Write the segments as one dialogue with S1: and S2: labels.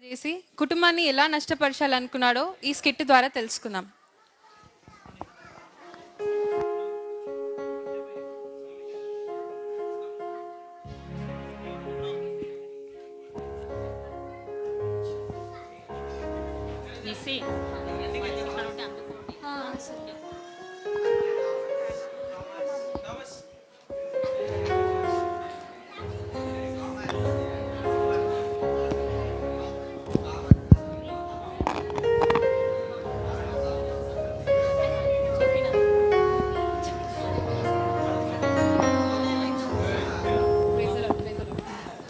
S1: చేసి కుటుంబాన్ని ఎలా నష్టపరచాలనుకున్నాడో ఈ స్కిట్ ద్వారా తెలుసుకుందాం.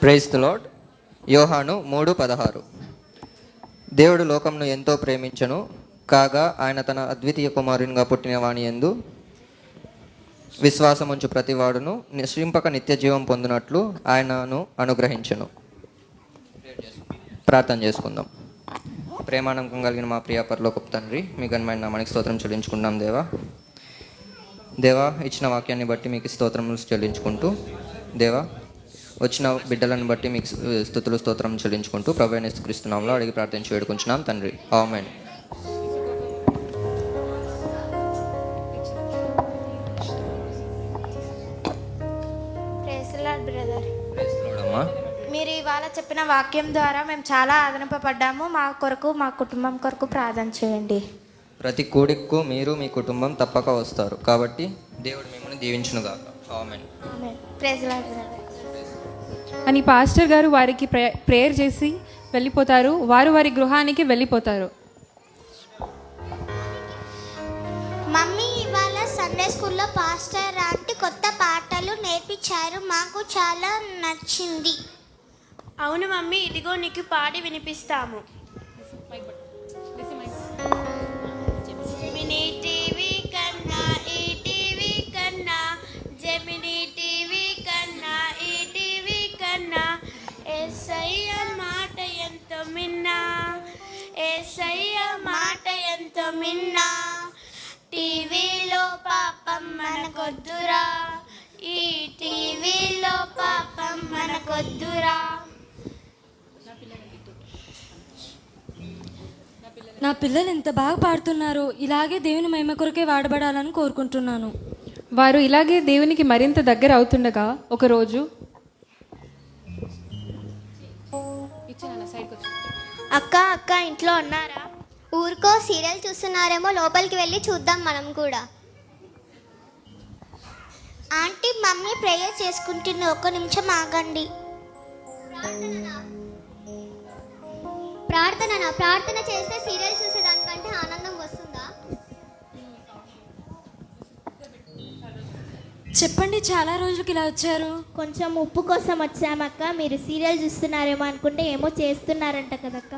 S2: Praise the Lord. యోహాను 3:16. దేవుడు లోకంను ఎంతో ప్రేమించెను, కాగా ఆయన తన అద్వితీయ కుమారునిగా పుట్టిన వాని యందు విశ్వాసముంచు ప్రతివాడును నశింపక నిత్య జీవం పొందినట్లు ఆయనను అనుగ్రహించెను. ప్రార్థన చేసుకుందాం. ప్రేమానందం కలిగిన మా ప్రియ పరలోకపు తండ్రి, మీ ఘనమైన నామానికి స్తోత్రం చెల్లించుకుంటాం. దేవా ఇచ్చిన వాక్యాన్ని బట్టి మీకు స్తోత్రములు చెల్లించుకుంటూ, దేవా వచ్చిన బిడ్డలను బట్టి మీకు స్తుతులు స్తోత్రం చెల్లించుకుంటూ ప్రభువైన యేసుక్రీస్తు నామములో అడిగి ప్రార్థించి వేడుకుంటున్నాం తండ్రి, ఆమేన్.
S3: మీరు ఇవాళ చెప్పిన వాక్యం ద్వారా మేము చాలా ఆదరింపబడ్డాము. మా కొరకు మా కుటుంబం కొరకు ప్రార్థన చేయండి.
S2: ప్రతి కూడికు మీరు మీ కుటుంబం తప్పక వస్తారు, కాబట్టి దేవుడు మిమ్మల్ని దీవించునుగాక, ఆమేన్.
S3: ప్రైజ్ లార్డ్ బ్రదర్
S1: అని పాస్టర్ గారు వారికి ప్రేయర్ చేసి వెళ్ళిపోతారు. వారు వారి గృహానికి వెళ్ళిపోతారు.
S4: మమ్మీ, ఇవాళ సండే స్కూల్లో పాస్టర్ ఆంటీ కొత్త పాటలు నేర్పించారు, మాకు చాలా నచ్చింది.
S3: అవును మమ్మీ, ఇదిగో నీకు పాడి వినిపిస్తాము. జెమినీ టీవీ కన్నా ఈ టీవీ కన్నా, జెమినీ టీవీ కన్నా ఈ టీవీ కన్నా, యేసయ్య మాట ఎంతో మిన్నా, యేసయ్య మాట ఎంతో మిన్నా. టీవీలో పాపం మనకొద్దురా, ఈ టీవీలో పాపం మనకొద్దురా.
S5: నా పిల్లలు ఎంత బాగా పాడుతున్నారో, ఇలాగే దేవుని మహిమ కొరకే వాడబడాలని కోరుకుంటున్నాను.
S1: వారు ఇలాగే దేవునికి మరింత దగ్గర అవుతుండగా ఒకరోజు
S3: అక్క ఇంట్లో ఉన్నారా?
S4: ఊరికో సీరియల్ చూస్తున్నారేమో, లోపలికి వెళ్ళి చూద్దాం మనం కూడా. ఆంటీ, మమ్మీ ప్రేయర్ చేసుకుంటుంది, ఒక్క నిమిషం ఆగండి. ప్రార్థన చేస్తే సీరియల్ చూసేదానికంటే ఆనందం వస్తుందా?
S5: చెప్పండి, చాలా రోజులకి ఇలా వచ్చారు.
S3: కొంచెం ఉప్పు కోసం వచ్చామక్క. మీరు సీరియల్ చూస్తున్నారేమో అనుకుంటే ఏమో చేస్తున్నారంట కదక్క.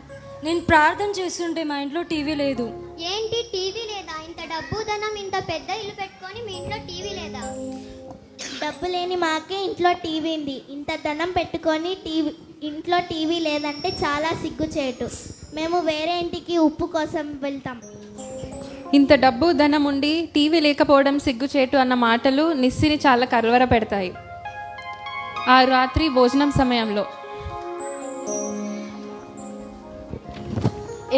S5: నేను ప్రార్థన చేస్తుంటే మా ఇంట్లో టీవీ లేదు.
S4: ఏంటి టీవీ లేదా? ఇంత డబ్బు ధనం, ఇంత పెద్ద ఇల్లు పెట్టుకొని మీ ఇంట్లో టీవీ లేదా?
S3: డబ్బు లేని మాకే ఇంట్లో టీవీ ఉంది. ఇంత ధనం పెట్టుకొని ఇంట్లో టీవీ లేదంటే చాలా సిగ్గుచేటు. మేము వేరే ఇంటికి ఉప్పు కోసం వెళ్తాం.
S1: ఇంత డబ్బు ధనం ఉండి టీవీ లేకపోవడం సిగ్గుచేటు అన్న మాటలు నిస్సిని చాలా కలవర పెడతాయి. ఆ రాత్రి భోజనం సమయంలో,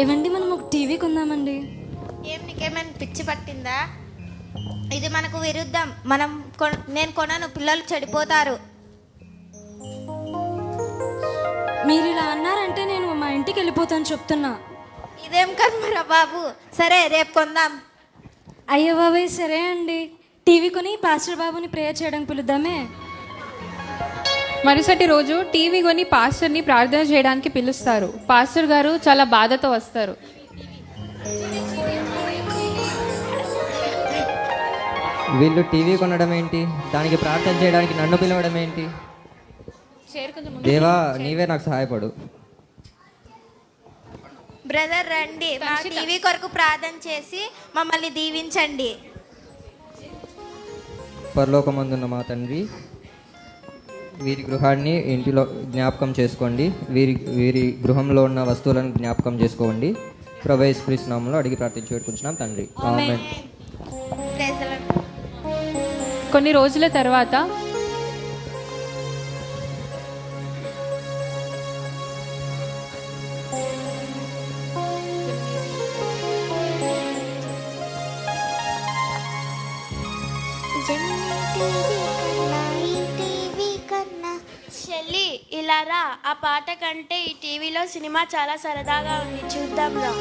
S5: ఏవండి, మనం ఒక టీవీ కొందామండి.
S3: నీకేమైనా పిచ్చి పట్టిందా? ఇది మనకు విరుద్ధం. నేను కొనను, పిల్లలు చెడిపోతారు.
S5: మీరు ఇలా అన్నారంటే నేను మా ఇంటికి వెళ్ళిపోతాను చెప్తున్నా.
S3: ఇదేం కర్మరా బాబు. సరే, రేపు కొందాం.
S5: అయ్యో బాబాయ్, సరే అండి. టీవీ కొని పాస్టర్ బాబుని ప్రేయర్ చేయడానికి పిలుద్దామే.
S1: మరుసటి రోజు టీవీ కొని పాస్టర్ని ప్రార్థన చేయడానికి పిలుస్తారు. పాస్టర్ గారు చాలా బాధతో వస్తారు.
S2: వీళ్ళు టీవీ కొనడం ఏంటి, దానికి ప్రార్థన చేయడానికి నన్ను పిలవడం ఏంటి? దేవా, నీవే నాకు సహాయపడు.
S3: బ్రదర్ రండి, మా టీవీ కొరకు ప్రార్థన చేసి మమ్మల్ని దీవించండి.
S2: పరలోకమందున్న మా తండ్రి, వీరి గృహాన్ని ఇంటిలో జ్ఞాపకం చేసుకోండి. వీరి గృహంలో ఉన్న వస్తువులను జ్ఞాపకం చేసుకోండి. ప్రభువైన యేసుక్రీస్తు నామములో అడిగి ప్రార్థించి వేడుకుంటున్నాం తండ్రి, ఆమేన్.
S1: కొన్ని రోజుల తర్వాత
S4: కంటే ఈ టీవీలో సినిమా చాలా సరదాగా ఉంది, చూద్దాం రా.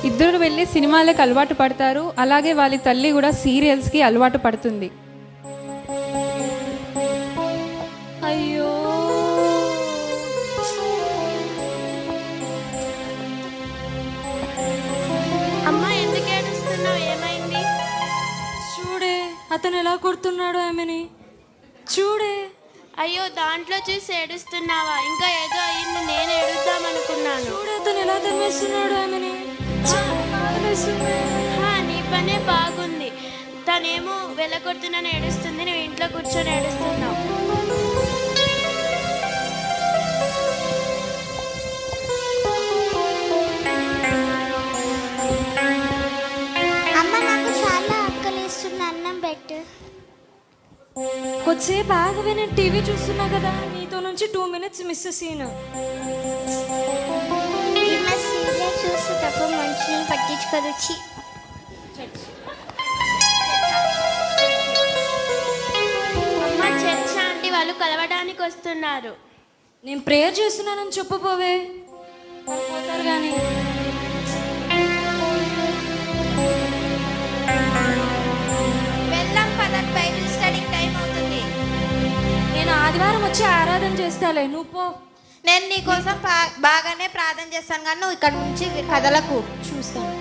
S1: ఇద్దరు వెళ్ళి సినిమాలకు అలవాటు పడతారు. అలాగే వాళ్ళ తల్లి కూడా సీరియల్స్కి అలవాటు పడుతుంది.
S5: అయ్యో,
S4: అమ్మ ఎందుకు ఏడుస్తున్నావు, ఏమైంది?
S5: చూడే అతను ఎలా కొడుతున్నాడు ఆమెని, చూడే.
S4: అయ్యో, దాంట్లో చూసి ఏడుస్తున్నావా? ఇంకా ఏదో అయ్యింది, నేను ఏడుద్దాం అనుకున్నాను.
S5: చూడే అతను ఎలా తమ్మేస్తున్నాడు ఆమెని.
S4: నీ పనే బాగుంది. తనేమో వెళ్ళగొడుతున్నాను ఏడుస్తుంది, నువ్వు ఇంట్లో కూర్చొని ఏడుస్తున్నావు. అమ్మ, నాకు చాలా ఆకలిస్తుంది, అన్నం పెట్టు.
S5: కొద్దిసేపు ఆగవే, నేను టీవీ చూస్తున్నా కదా. నీతో నుంచి 2 minutes మిస్ సీన్.
S4: సీరియల్ చూస్తే తప్ప మనుషులను పట్టించుకోదు. అమ్మ, చర్చ్ ఆంటీ వాళ్ళు కలవడానికి వస్తున్నారు.
S5: నేను ప్రేయర్ చేస్తున్నానని చెప్పపోవే, వాళ్ళు పోతారు కానీ.
S4: వెళ్దాం పద, బైబిల్ స్టడీ టైం అవుతుంది.
S5: నేను ఆదివారం వచ్చి ఆరాధన చేస్తాలే, నువ్వు పో.
S6: నేను నీకోసం బాగానే ప్రార్థన చేస్తాను కానీ నువ్వు ఇక్కడ నుంచి కదలకు.
S5: చూస్తాను.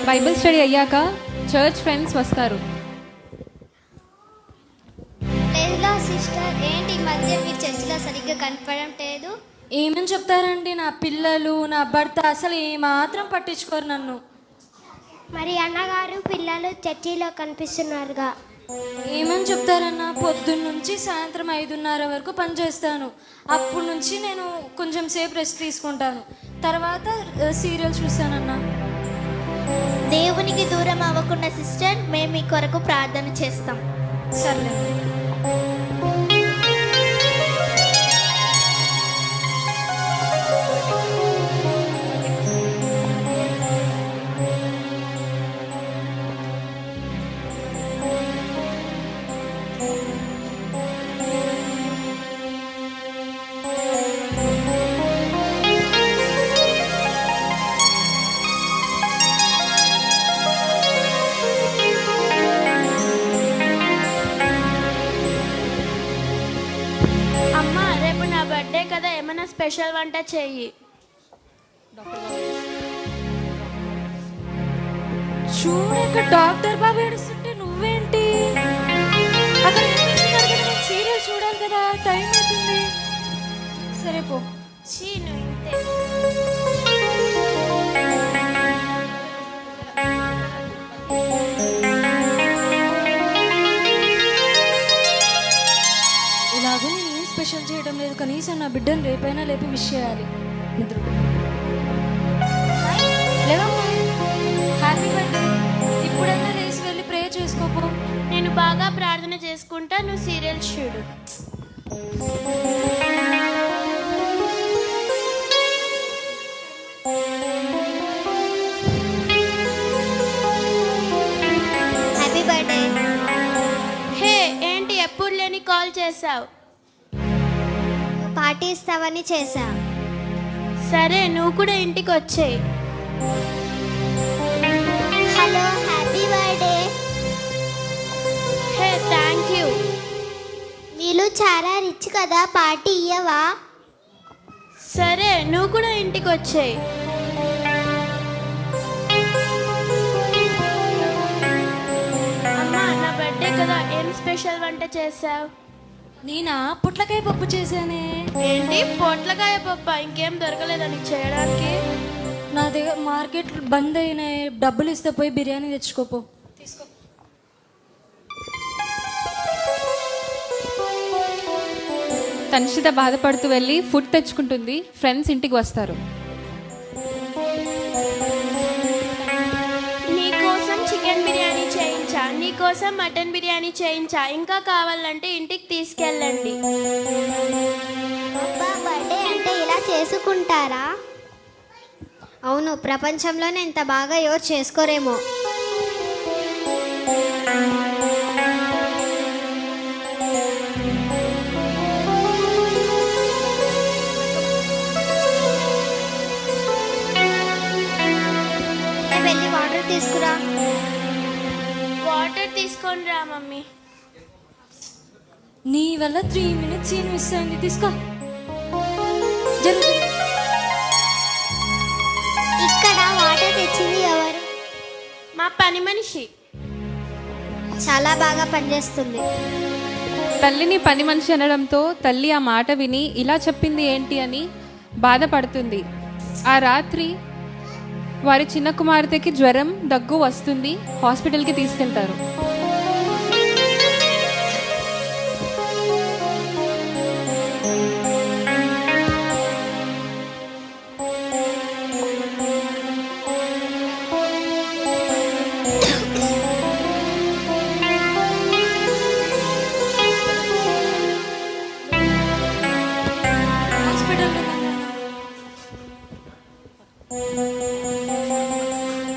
S1: బైబిల్ స్టడీ అయ్యాక చర్చ్ ఫ్రెండ్స్ వస్తారు.
S4: లేదు సిస్టర్, ఏంటి ఈ మధ్య మీరు చర్చిలో సరిగ్గా కనపడడం లేదు?
S5: ఏమని చెప్తారండి, నా పిల్లలు నా భర్త అసలు ఏమాత్రం పట్టించుకోరు నన్ను.
S4: మరి అన్నగారు పిల్లలు చర్చిలో కనిపిస్తున్నారుగా.
S5: ఏమని చెప్తారన్నా, పొద్దున్న నుంచి సాయంత్రం 5:30 వరకు పనిచేస్తాను. అప్పటి నుంచి నేను కొంచెం సేపు రెస్ట్ తీసుకుంటాను, తర్వాత సీరియల్ చూస్తానన్నా.
S3: దేవునికి దూరం అవ్వకుండా సిస్టర్, మేము మీ కొరకు ప్రార్థన చేస్తాం.
S5: సర్లే.
S4: అమ్మ, రేపు నా బర్త్డే కదా, ఏమైనా స్పెషల్ వంట చెయ్యి.
S5: చూడు, ఇక్కడ డాక్టర్ బాబు ఏడుస్తుంటే నువ్వేంటి అక్కడ ఏడుస్తున్నారు కదా, నేను సీరియల్ చూడాలి కదా, టైం అవుతుంది. సరే పో.
S4: నువ్వు ఇంతే.
S5: ఇలాగూ నేను ఏం స్పెషల్ చేయడం లేదు, కనీసం నా బిడ్డను రేపైనా లేపి విష్ చేయాలి. నిద్ర లేవమ్మా, హ్యాపీ బర్త్డే. ఇప్పుడైనా లేచి వెళ్ళి ప్రే చేసుకోపో.
S4: నేను బాగా ప్రార్థన చేసుకుంటా, నువ్వు సీరియల్ చూడు.
S3: Happy birthday.
S4: హే, ఏంటి ఎప్పుడు లేని కాల్ చేసావు?
S3: పార్టీ ఇస్తావని చేశా.
S4: సరే, నువ్వు కూడా ఇంటికి వచ్చేయి.
S3: Hello, happy birthday.
S4: Hey, thank you.
S3: వీళ్ళు చాలా రిచ్ కదా, పార్టీ ఇయ్యవా?
S4: సరే, నువ్వు కూడా ఇంటికి వచ్చేయి. అమ్మా, నా బర్త్డే కదా, ఏం స్పెషల్ వంట చేసావు?
S5: నేనా పుట్లకాయ పప్పు చేశానే.
S4: ఏంటి పొట్లకాయ పప్ప? ఇంకేం దొరకలేదా నీకు చేయడానికి?
S5: నా దగ్గర మార్కెట్ బంద్ అయినాయి, డబ్బులు ఇస్తే పోయి బిర్యానీ తెచ్చుకోపో. తీసుకో.
S1: తనిషిత బాధపడుతూ వెళ్ళి ఫుడ్ తెచ్చుకుంటుంది. ఫ్రెండ్స్ ఇంటికి వస్తారు.
S4: నీకోసం చికెన్ బిర్యానీ చేయించా, నీకోసం మటన్ బిర్యానీ చేయించా, ఇంకా కావాలంటే ఇంటికి తీసుకెళ్ళండి.
S3: అబ్బా, బర్త్డే అంటే ఇలా చేసుకుంటారా? అవును, ప్రపంచంలోనే ఇంత బాగా ఎవరు చేసుకోరేమో.
S4: వాటర్ తీసుకొని రా మమ్మీ.
S5: నీ వల్ల 3 minutes సీన్ మిస్ అయింది. తీసుకో. జరుగు.
S4: ఇక్కడ వాటర్ తెచ్చింది ఎవరు?
S3: మా పని మనిషి.
S4: చాలా బాగా పనిచేస్తుంది.
S1: తల్లిని పని మనిషి అనడంతో తల్లి ఆ మాట విని ఇలా చెప్పింది ఏంటి అని బాధపడుతుంది. ఆ రాత్రి వారి చిన్న కుమార్తెకి జ్వరం, దగ్గు వస్తుంది. హాస్పిటల్కి తీసుకెళ్తారు.
S5: హాస్పిటల్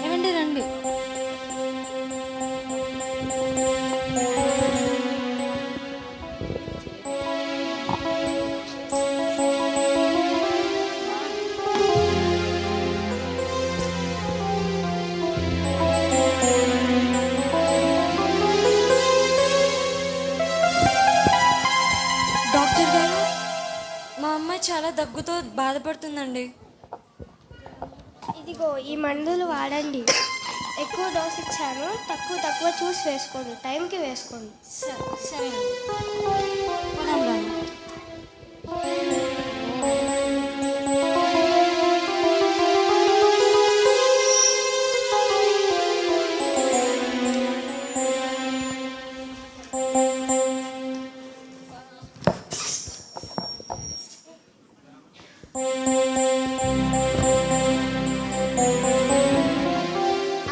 S5: ఏమండి రండి. డాక్టర్ గారు, మా అమ్మాయి చాలా దగ్గుతో బాధపడుతుందండి.
S4: ఇదిగో ఈ మందులు వాడండి. ఎక్కువ డోస్ ఇచ్చాను. తక్కువ చూసి వేసుకోండి. టైంకి వేసుకోండి.
S5: సరే అండి. పోదాం రండి.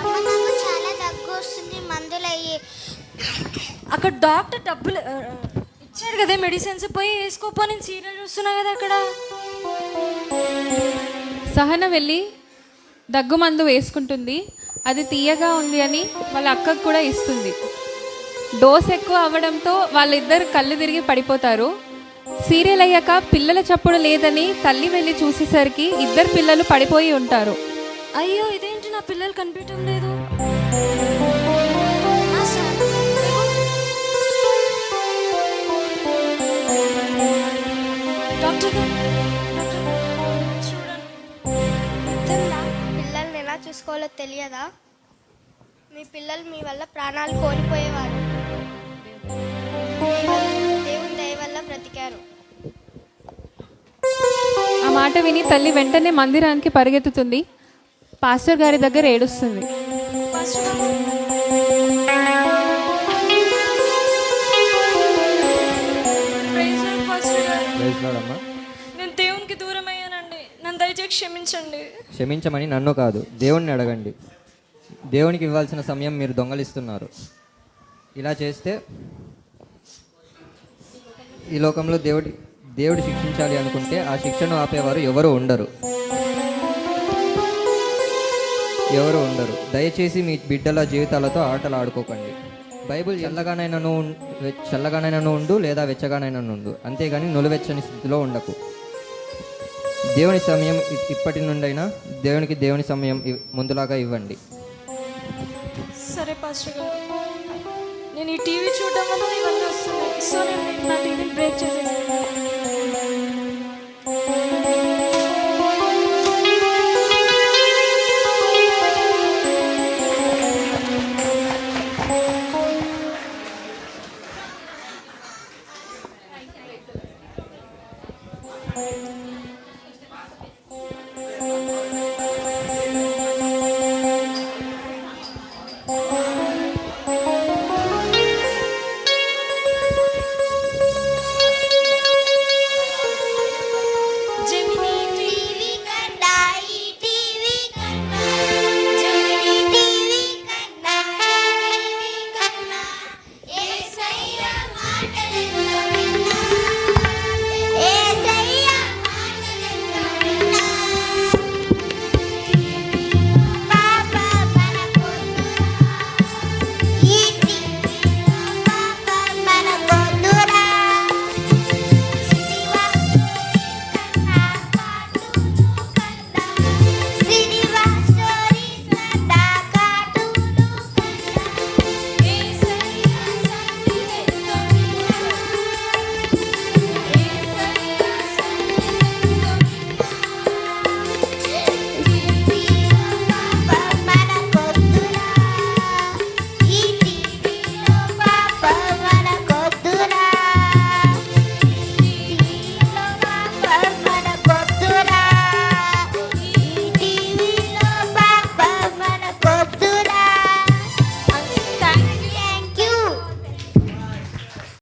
S4: అమ్మ నాకు చాలా దగ్గు వస్తుంది. మందులు అయ్యి.
S5: అక్కడ డాక్టర్ డబ్బులు ఇచ్చాడు కదా మెడిసిన్స్, పోయి వేసుకోపో. నేను సీరియల్ చూస్తున్నా కదా అక్కడ.
S1: సహన వెళ్ళి దగ్గు మందు వేసుకుంటుంది. అది తీయగా ఉంది అని వాళ్ళ అక్కకు కూడా ఇస్తుంది. డోస్ ఎక్కువ అవ్వడంతో వాళ్ళిద్దరు కళ్ళు తిరిగి పడిపోతారు. సీరియల్ అయ్యాక పిల్లల చప్పుడు లేదని తల్లి వెళ్ళి చూసేసరికి ఇద్దరు పిల్లలు పడిపోయి ఉంటారు.
S5: అయ్యో, ఇదేంటి నా పిల్లలు కనిపించడం లేదు. ఆ, సార్. డాక్టర్ గారు, చూడండి.
S4: గుర్తుందా? పిల్లల్ని ఎలా చూసుకోవాలో తెలియదా? మీ పిల్లలు మీ వల్ల ప్రాణాలు కోల్పోయేవారు. దేవుని దయ వల్ల బ్రతికారు.
S1: ఆ మాట విని తల్లి వెంటనే మందిరానికి పరిగెత్తుతుంది. పాస్టర్ గారి దగ్గర ఏడుస్తుంది.
S5: పాస్టర్ గారు. ప్రైజ్ లార్డ్ పాస్టర్ గారు.
S2: ప్రైజ్ లార్డ్ అమ్మా.
S5: నేను దేవునికి దూరం అయ్యానండి. నన్ను దయచేసి క్షమించండి.
S2: క్షమించమని నన్ను కాదు, దేవుణ్ణి అడగండి. దేవునికి ఇవ్వాల్సిన సమయం మీరు దొంగలిస్తున్నారు. ఇలా చేస్తే ఈ లోకంలో దేవుడు శిక్షించాలి అనుకుంటే ఆ శిక్షను ఆపేవారు ఎవరు ఉండరు. దయచేసి మీ బిడ్డల జీవితాలతో ఆటలు ఆడుకోకండి. బైబిల్ చల్లగానైనా ఉండు లేదా వెచ్చగానైనా ఉండు, అంతేగాని నులివెచ్చని స్థితిలో ఉండకు. దేవుని సమయం ఇప్పటి నుండైనా దేవుని సమయం ముందులాగా ఇవ్వండి.
S5: సరే పాస్టర్ గారు, నేను ఈ టీవీ చూడడం వల్ల ఇవన్నీ వస్తున్నాయి. సో నేను నా టీవీని బ్రేక్ చేసేసాను.